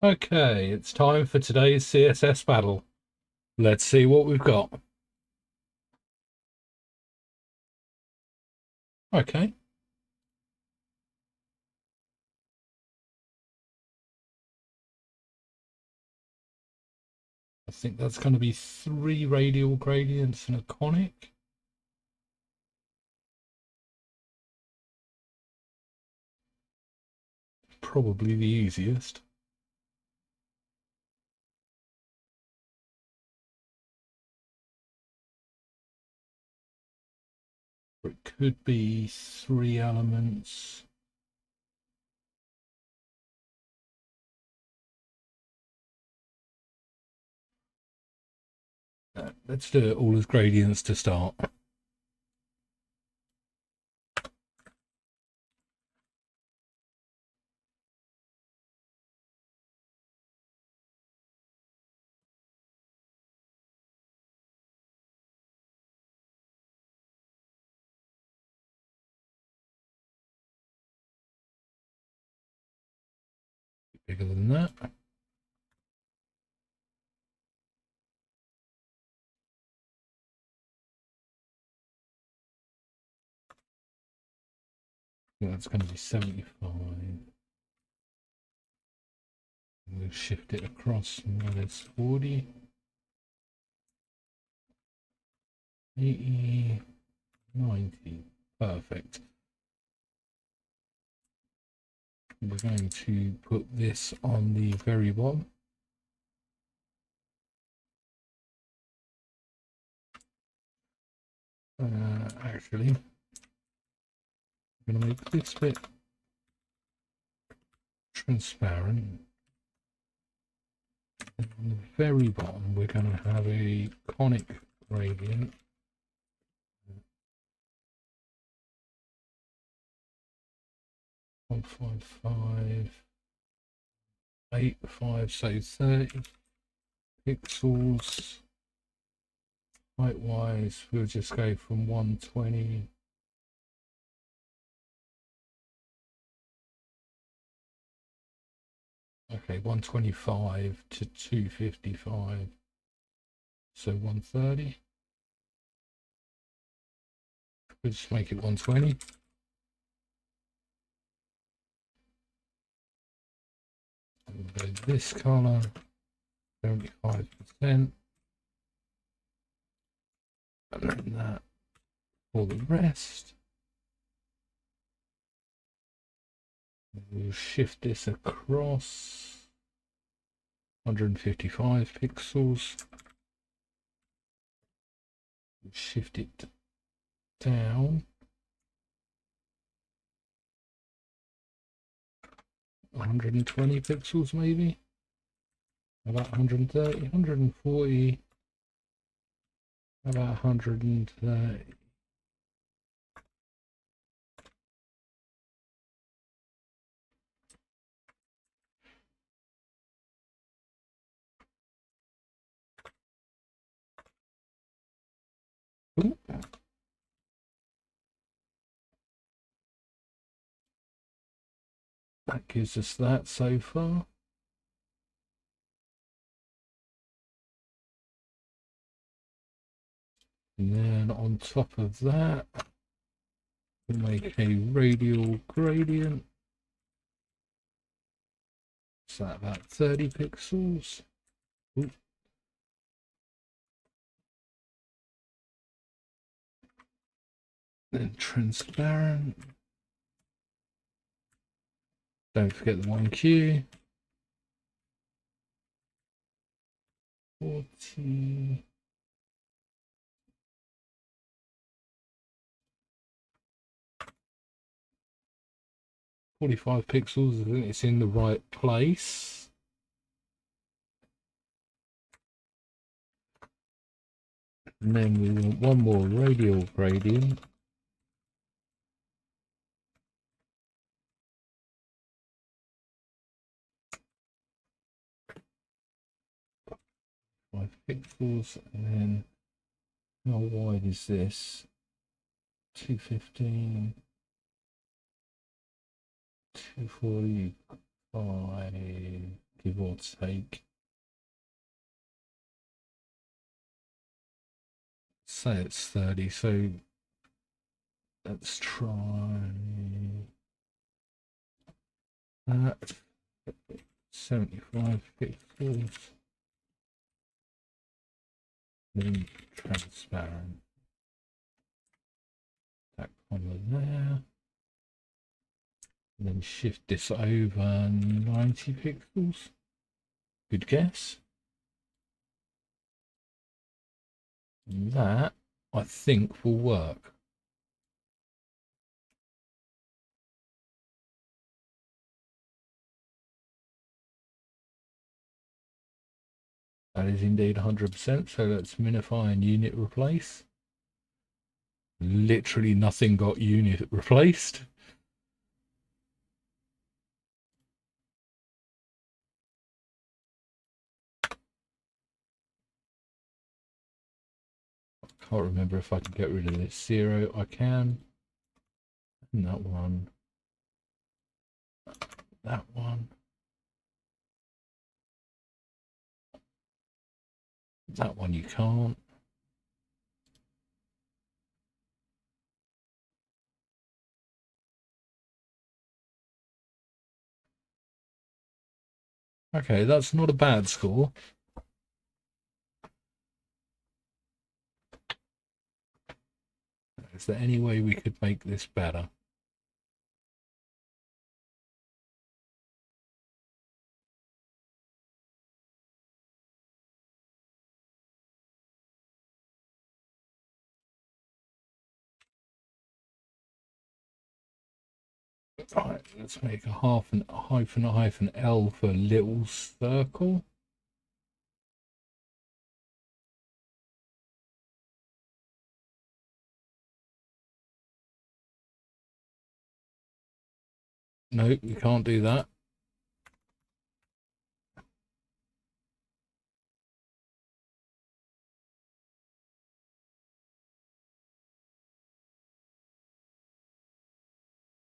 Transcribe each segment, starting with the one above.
Okay, it's time for today's CSS battle. Let's see what we've got. Okay. I think that's going to be 3 radial gradients and a conic. Probably the easiest. Or it could be 3 elements. Let's do it all as gradients to start. Bigger than that. That's going to be 75. We'll shift it across -40. 80. 90. Perfect. We're going to put this on the very bottom. Actually, I'm going to make this bit transparent. And on the very bottom, we're going to have a conic gradient. One 5, 8, 5, so 30 pixels. Height wise, we'll just go from 120. Okay, 125 to 255. So 130. We'll just make it 120. And we'll go this color, 75%. And then that for the rest. We'll shift this across 155 pixels. We'll shift it down 120 pixels, maybe about 130, 140, about 130. Ooh. That gives us that so far. And then on top of that, we'll make a radial gradient. So that about 30 pixels. Ooh. Then transparent. Don't forget the 1Q. 40. "45 pixels, I think it's in the right place." And then we want one more radial gradient. Five pixels, and then how wide is this? 215, 245. give or take. Say it's 30, so let's try that. 75 pixels. Then transparent. That color there. And then shift this over 90 pixels. Good guess. That, I think, will work. That is indeed 100%. So let's minify and unit replace. Literally nothing got unit replaced. Can't remember if I can get rid of this 0. I can. And that one. That one. That one you can't. Okay, that's not a bad score. Is there any way we could make this better? Right, let's make a hyphen L for little circle. No, we can't do that.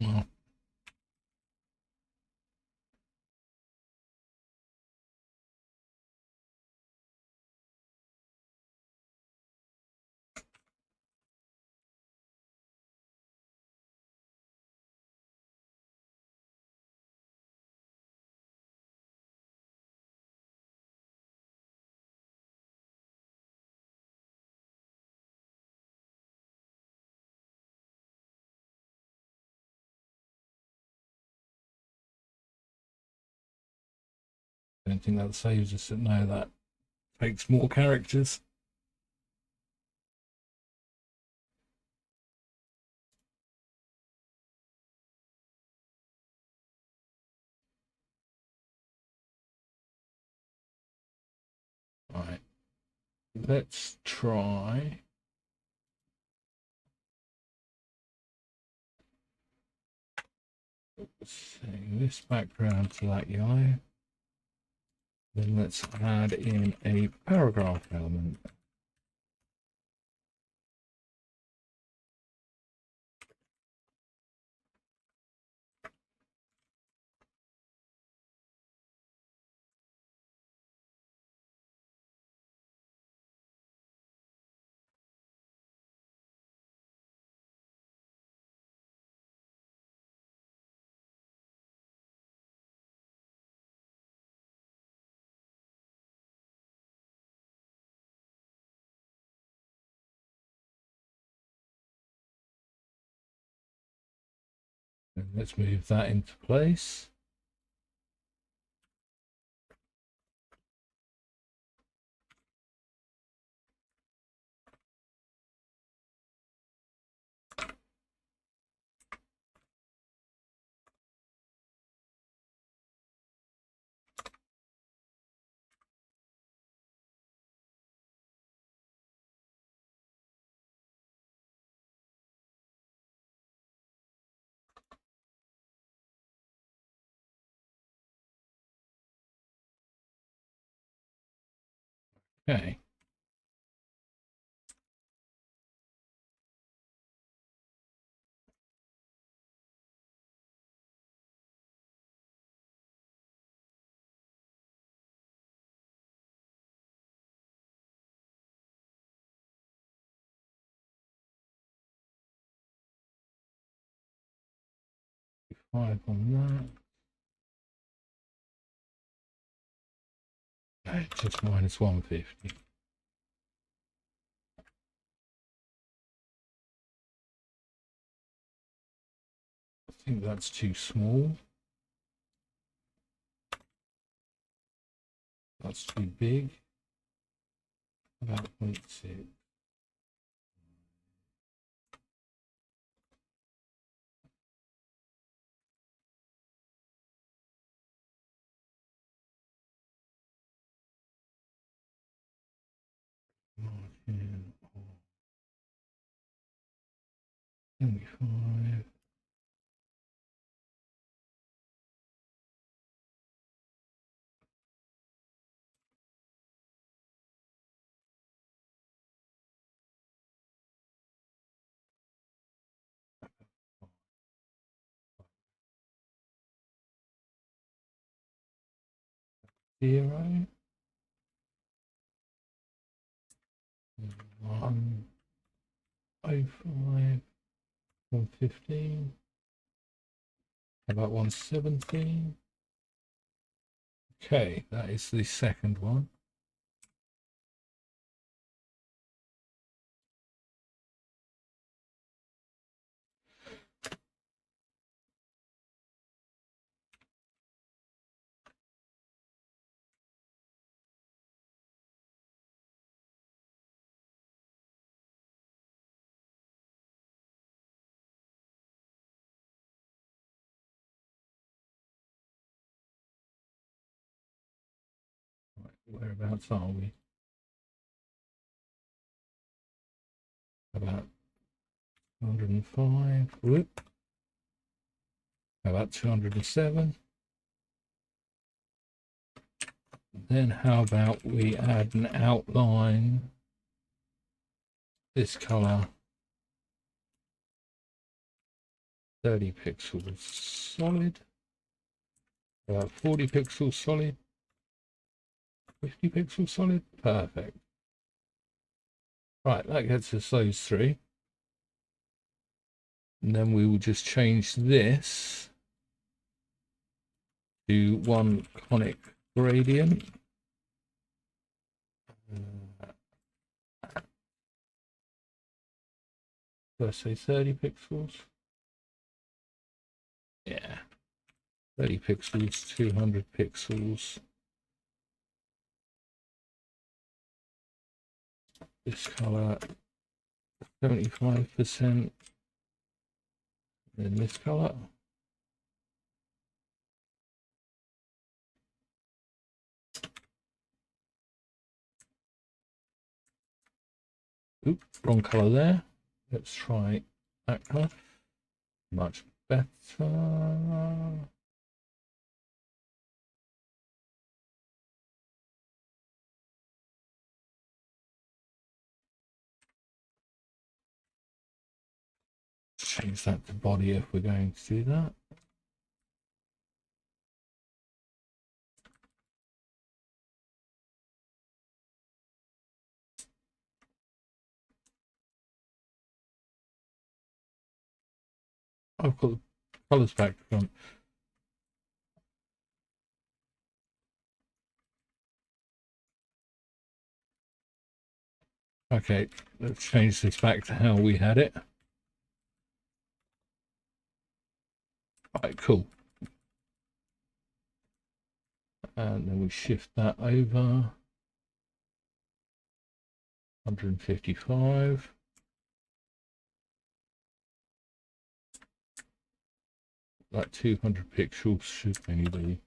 Well, I don't think that saves us. No, that takes more characters. Right, let's try. Setting this background to that yellow. Then let's add in a paragraph element. And let's move that into place. Okay. 5 on that. Okay, just minus 150. I think that's too small. That's too big. About 0.6. Margin of 75. Zero. 105. 115. About 117. Okay, that is the second one. Right, whereabouts are we? About 205. Whoop. About 207. Then how about we add an outline, this color, 30 pixels solid, about 40 pixels solid, 50 pixels solid, perfect. Right, that gets us those three. And then we will just change this to one conic gradient. Let's say 30 pixels. Yeah, 30 pixels, 200 pixels. This color, 75%. Then this color. Oops, wrong color there. Let's try that color. Much better. Change that to body if we're going to do that. I've got the colors back from. Okay, let's change this back to how we had it. Right, cool. And then we shift that over. 155. Like 200 pixels should only be.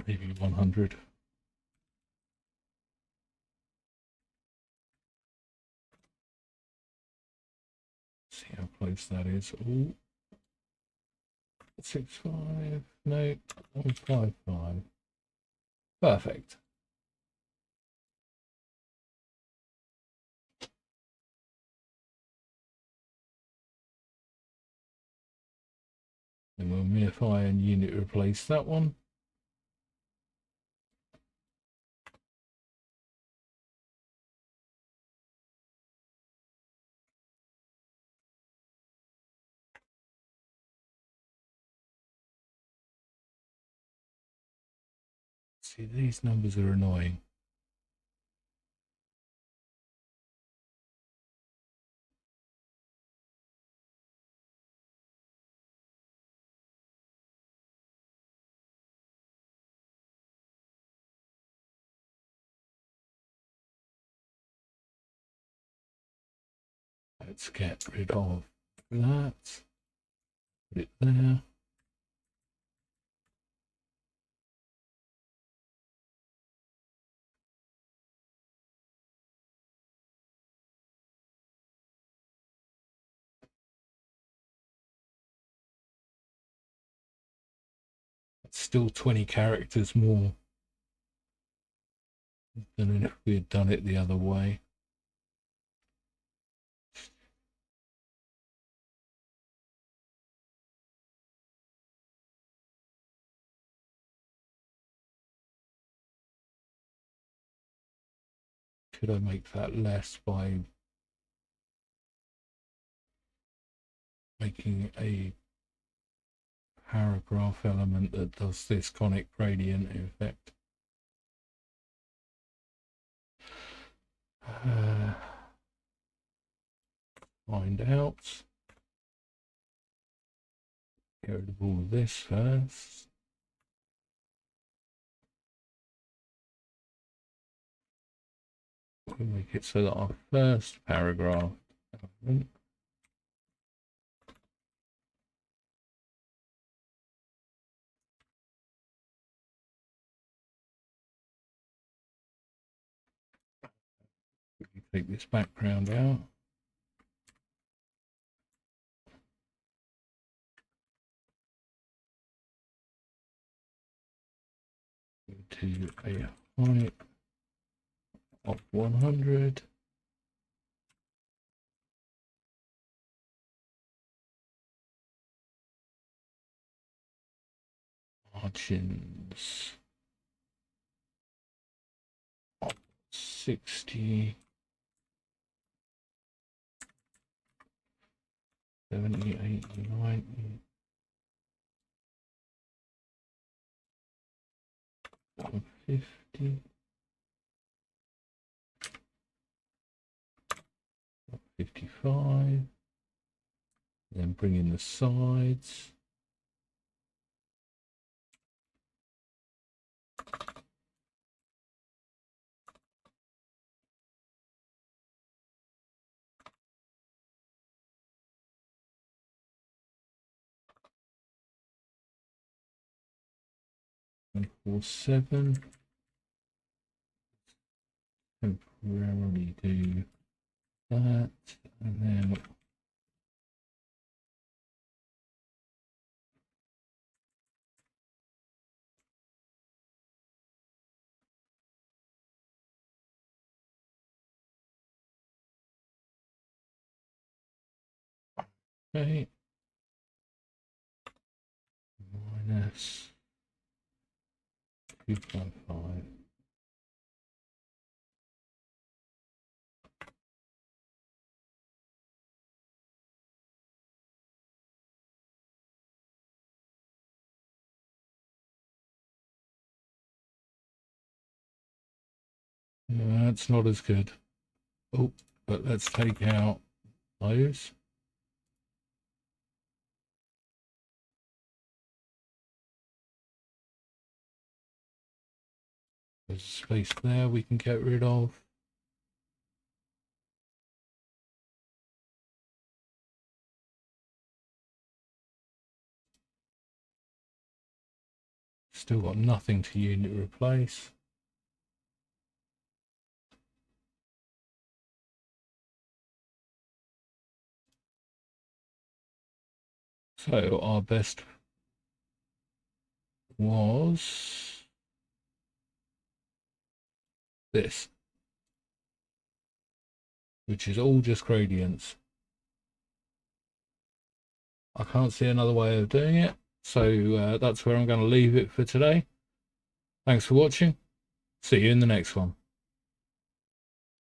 Maybe 100. See how close that is. Ooh. 65. No, 155. Perfect. And we'll minify and unit replace that one. See, these numbers are annoying. Let's get rid of that. Put it there. It's still 20 characters more than if we had done it the other way. Could I make that less by making a paragraph element that does this conic gradient effect? Find out. Get rid of all of this first. We'll make it so that our first paragraph element take this background out. To a height of 100. Margins of 60. 70, 80, 90, 150, 55, then bring in the sides. And 47. Temporarily do that, and then okay, minus 2.5. That's not as good. Oh, but let's take out those. There's a space there we can get rid of. Still got nothing to unit replace. So our best was this, which is all just gradients. I can't see another way of doing it, so that's where I'm going to leave it for today. Thanks for watching. See you in the next one.